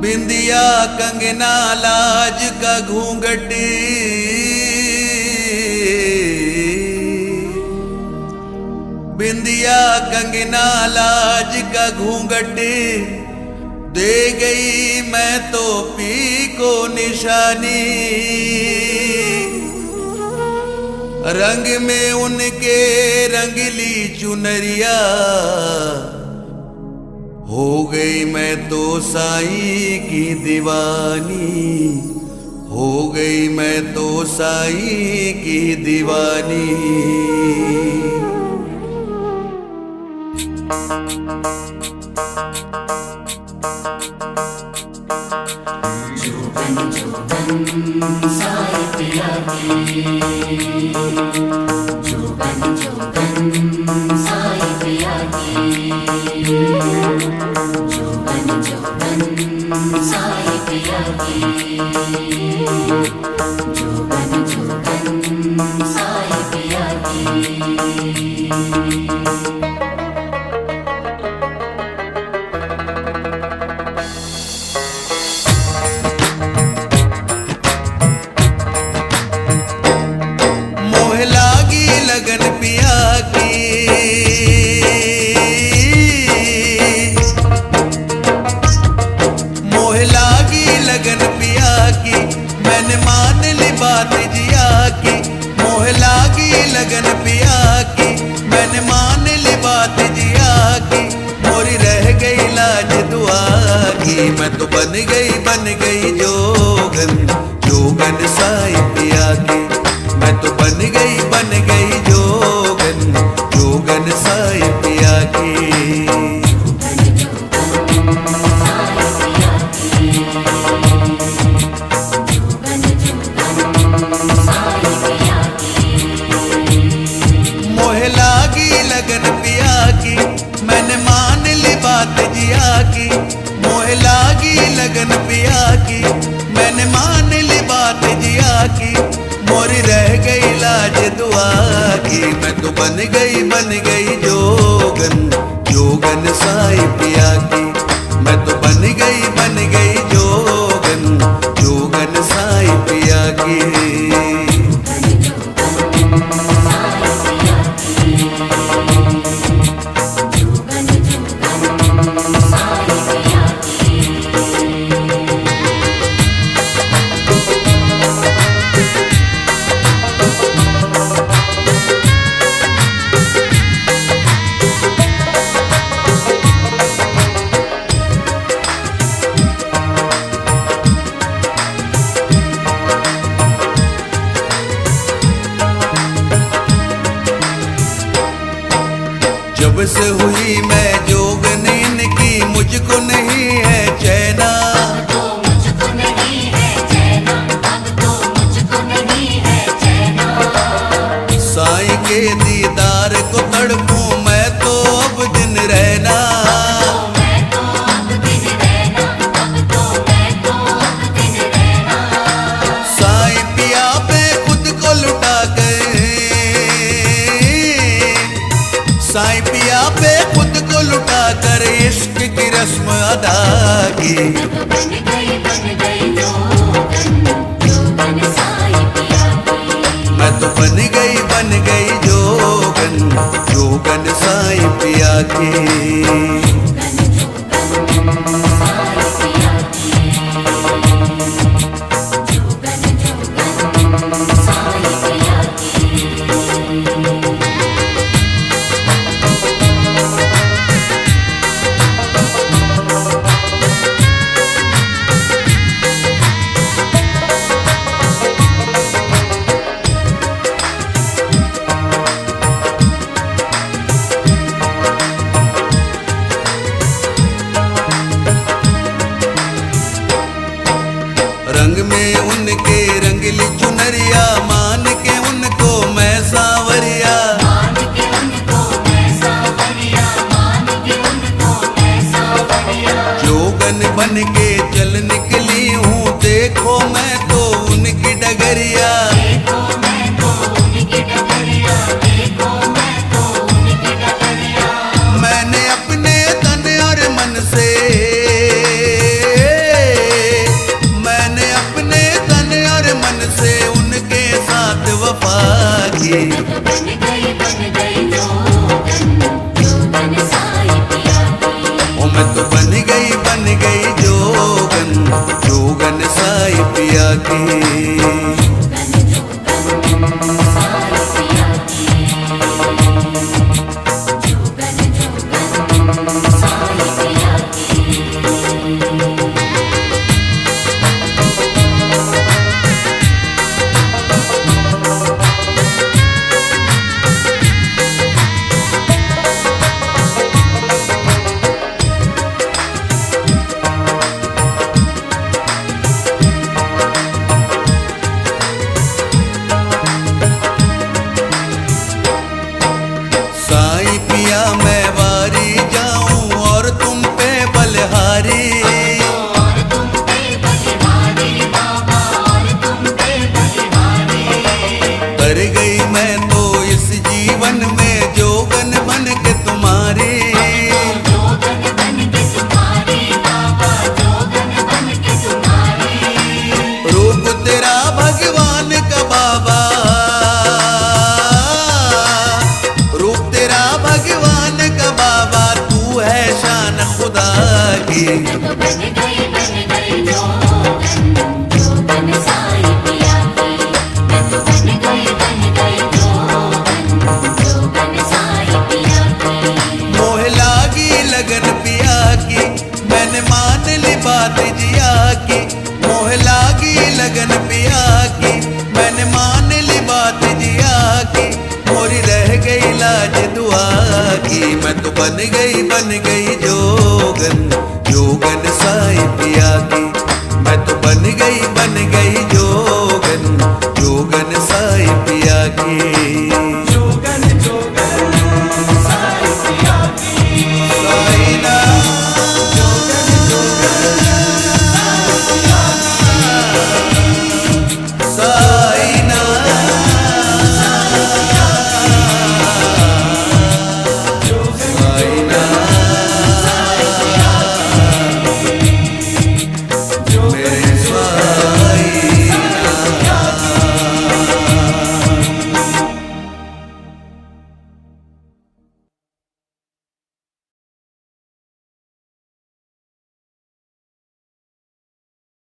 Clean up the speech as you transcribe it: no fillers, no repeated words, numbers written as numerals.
बिंदिया कंगना लाज का घूंघट, बिंदिया कंगना लाज का घूंघट, दे गई मैं तो पी को निशानी। रंग में उनके रंगली चुनरिया, हो गई मैं तो साईं की दीवानी। हो गई मैं तो साईं की दीवानी। जोगन जोगन साईं पिया की, जोगन जोगन साईं पिया की, जोगन जोगन साईं पिया की, जोगन जोगन साईं पिया की। लगन पिया की, मोह लागी लगन पिया की, मैंने मान ली बात जिया की। मोह लागी लगन पिया की, मैंने मान ली बात जिया की। मोरी रह गई लाज दुआ की, मैं तो बन गई जोगन, जोगन साईं पिया की। मैं तो बन गई जोगन, जोगन साईं पिया की। मोह लागी लगन पिया की, मैंने मान ली बात जिया की। मोह लागी लगन पिया की, मैंने मान ली बात जिया की। मोरी रह गई लाज दुआ की, मैं तो बन गई जोगन, जोगन साईं पिया की। मैं तो बन गई जोगन, जोगन साईं पिया की। जब से हुई मैं जोगन इनकी, मुझको नहीं है चैना। अब तो मुझको नहीं है चैना, अब तो मुझको नहीं है चैना। साईं के दीदार को तड़पूं मैं तो अब दिन रहना। मैं तो अब दिन रहना, अब तो मैं तो अब दिन रहना। साईं पिया पे खुद को लुटा गए, साईं पिया पे खुद को लुटा कर इश्क की रस्म अदा की। मैं तो बन गई जोगन, जोगन साईं पिया की। मैं तो बन गई जोगन, जोगन साईं पिया की। रंग में उनके रंगली चुनरिया, मान के उनको मैं सांवरिया। मान के उनको मैं सांवरिया, मान के उनको मैं सांवरिया। जोगन बन के चल निकली हूँ, देखो मैं तो उनकी डगरिया। देखो मैं तो उनकी डगरिया, देखो मैं तो उनकी डगरिया। मैंने अपने तन और मन से जोगन जोगन साई पिया की। साई पिया मैं वारी जाऊं और तुम पे बलिहारी। कर गई मैं तो इस जीवन में जोगन बन के तुम्हारी। रूप तेरा भगवान का बाबा, रूप तेरा भगवान का बाबा, तू है शान खुदा की। मोह लागी लगन पिया की, मैंने मान ली बात जिया की। मोह लागी लगन पिया की, मैंने मान ली बात जिया की। मोरी रह गई लाज दुआ की, मैं तो बन गई जोगन